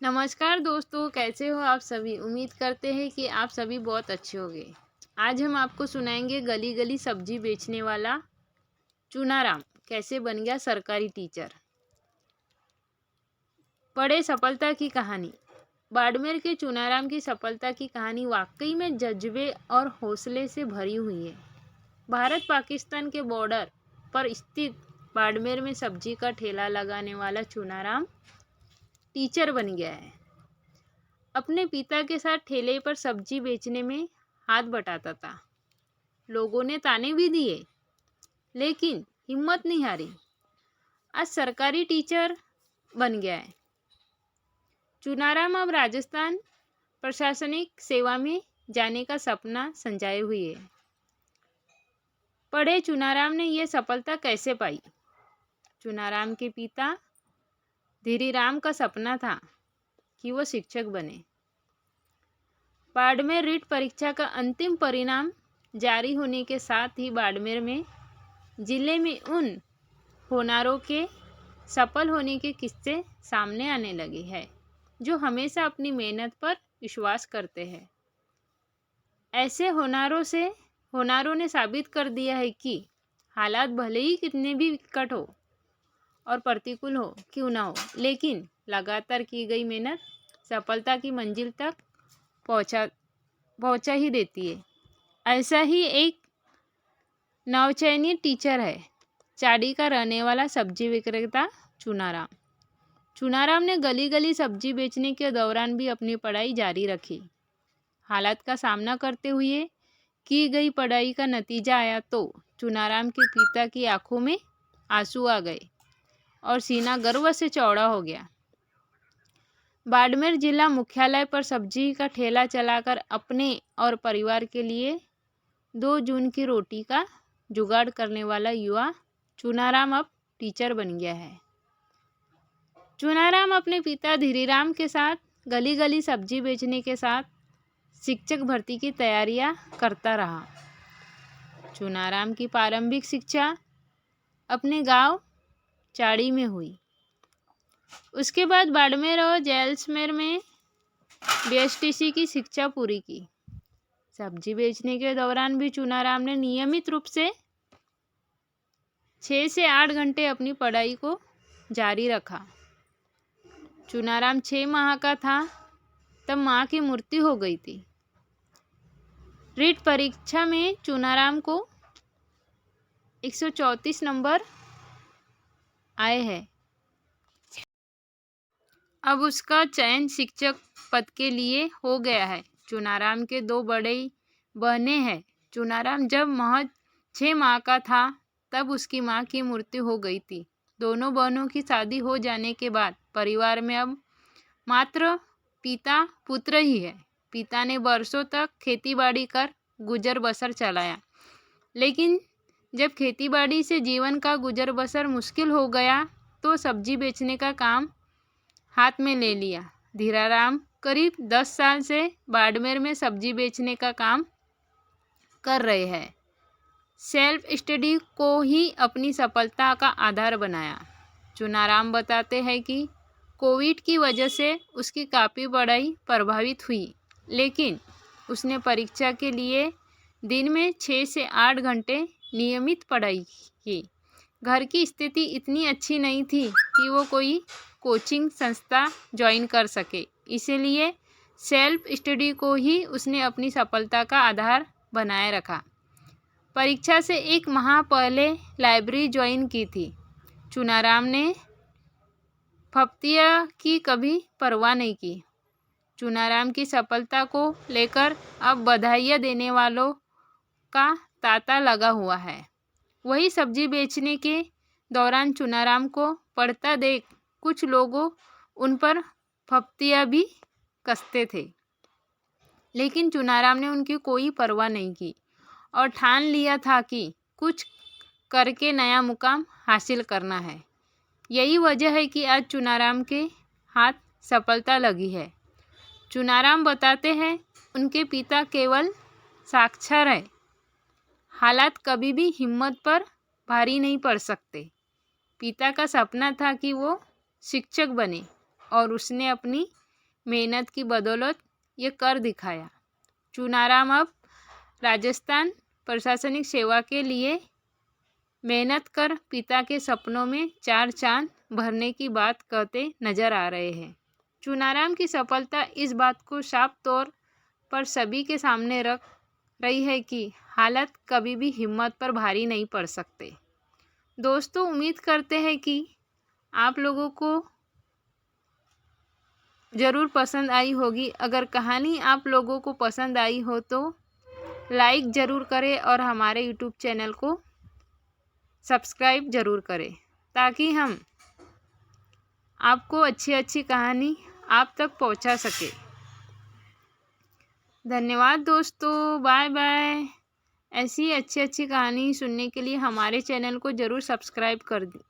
नमस्कार दोस्तों, कैसे हो आप सभी। उम्मीद करते हैं कि आप सभी बहुत अच्छे होंगे। आज हम आपको सुनाएंगे गली गली सब्जी बेचने वाला चूनाराम कैसे बन गया सरकारी टीचर। पढ़े सफलता की कहानी। बाड़मेर के चूनाराम की सफलता की कहानी वाकई में जज्बे और हौसले से भरी हुई है। भारत पाकिस्तान के बॉर्डर पर स्थित बाड़मेर में सब्जी का ठेला लगाने वाला चूनाराम टीचर बन गया है। अपने पिता के साथ ठेले पर सब्जी बेचने में हाथ बटाता था। लोगों ने ताने भी दिए, लेकिन हिम्मत नहीं हारी। आज सरकारी टीचर बन गया है। चूनाराम अब राजस्थान प्रशासनिक सेवा में जाने का सपना संजाए हुए है। पढ़े चूनाराम ने यह सफलता कैसे पाई। चूनाराम के पिता धीरीराम का सपना था कि वो शिक्षक बने। बाड़मेर रीट परीक्षा का अंतिम परिणाम जारी होने के साथ ही बाड़मेर में जिले में उन होनारों के सफल होने के किस्से सामने आने लगे हैं जो हमेशा अपनी मेहनत पर विश्वास करते हैं। ऐसे होनारों ने साबित कर दिया है कि हालात भले ही कितने भी विकट हो और प्रतिकूल हो क्यों ना हो, लेकिन लगातार की गई मेहनत सफलता की मंजिल तक पहुंचा ही देती है। ऐसा ही एक नवचयनित टीचर है चाड़ी का रहने वाला सब्जी विक्रेता चूनाराम। चूनाराम ने गली गली सब्जी बेचने के दौरान भी अपनी पढ़ाई जारी रखी। हालात का सामना करते हुए की गई पढ़ाई का नतीजा आया तो चूनाराम के पिता की आंखों में आंसू आ गए और सीना गर्व से चौड़ा हो गया। बाड़मेर जिला मुख्यालय पर सब्जी का ठेला चलाकर अपने और परिवार के लिए 2 जून की रोटी का जुगाड़ करने वाला युवा चूनाराम अब टीचर बन गया है। चूनाराम अपने पिता धीरीराम के साथ गली गली सब्जी बेचने के साथ शिक्षक भर्ती की तैयारियां करता रहा। चूनाराम की प्रारंभिक शिक्षा अपने गांव चाड़ी में हुई। उसके बाद बाड़मेर और जैसलमेर में बीएसटीसी की शिक्षा पूरी की। सब्जी बेचने के दौरान भी चूनाराम ने नियमित रूप से 6 से 8 घंटे अपनी पढ़ाई को जारी रखा। चूनाराम 6 माह का था तब मां की मृत्यु हो गई थी। रीट परीक्षा में चूनाराम को 134 नंबर आए हैं। अब उसका चयन शिक्षक पद के लिए हो गया है। चूनाराम के 2 बड़े बहनें हैं। चूनाराम जब महज 6 माह का था तब उसकी मां की मृत्यु हो गई थी। दोनों बहनों की शादी हो जाने के बाद परिवार में अब मात्र पिता पुत्र ही है। पिता ने बरसों तक खेतीबाड़ी कर गुजर बसर चलाया, लेकिन जब खेतीबाड़ी से जीवन का गुजर बसर मुश्किल हो गया तो सब्जी बेचने का काम हाथ में ले लिया। धीराराम करीब 10 साल से बाड़मेर में सब्जी बेचने का काम कर रहे हैं। सेल्फ स्टडी को ही अपनी सफलता का आधार बनाया। चूनाराम बताते हैं कि कोविड की वजह से उसकी काफ़ी पढ़ाई प्रभावित हुई, लेकिन उसने परीक्षा के लिए दिन में 6 से 8 घंटे नियमित पढ़ाई की। घर की स्थिति इतनी अच्छी नहीं थी कि वो कोई कोचिंग संस्था ज्वाइन कर सके, इसलिए सेल्फ स्टडी को ही उसने अपनी सफलता का आधार बनाए रखा। परीक्षा से 1 माह पहले लाइब्रेरी ज्वाइन की थी। चूनाराम ने फप्तिया की कभी परवाह नहीं की। चूनाराम की सफलता को लेकर अब बधाइयाँ देने वालों का तांता लगा हुआ है। वही सब्जी बेचने के दौरान चूनाराम को पढ़ता देख कुछ लोगों उन पर फप्तियाँ भी कसते थे, लेकिन चूनाराम ने उनकी कोई परवाह नहीं की और ठान लिया था कि कुछ करके नया मुकाम हासिल करना है। यही वजह है कि आज चूनाराम के हाथ सफलता लगी है। चूनाराम बताते हैं उनके पिता केवल साक्षर है। हालात कभी भी हिम्मत पर भारी नहीं पड़ सकते। पिता का सपना था कि वो शिक्षक बने और उसने अपनी मेहनत की बदौलत ये कर दिखाया। चुनाराम अब राजस्थान प्रशासनिक सेवा के लिए मेहनत कर पिता के सपनों में 4 चांद भरने की बात कहते नजर आ रहे हैं। चुनाराम की सफलता इस बात को साफ तौर पर सभी के सामने रख रही है कि हालत कभी भी हिम्मत पर भारी नहीं पड़ सकते। दोस्तों, उम्मीद करते हैं कि आप लोगों को ज़रूर पसंद आई होगी। अगर कहानी आप लोगों को पसंद आई हो तो लाइक ज़रूर करें और हमारे यूट्यूब चैनल को सब्सक्राइब ज़रूर करें ताकि हम आपको अच्छी अच्छी कहानी आप तक पहुंचा सके। धन्यवाद दोस्तों, बाय बाय। ऐसी अच्छी अच्छी कहानी सुनने के लिए हमारे चैनल को ज़रूर सब्सक्राइब कर दें।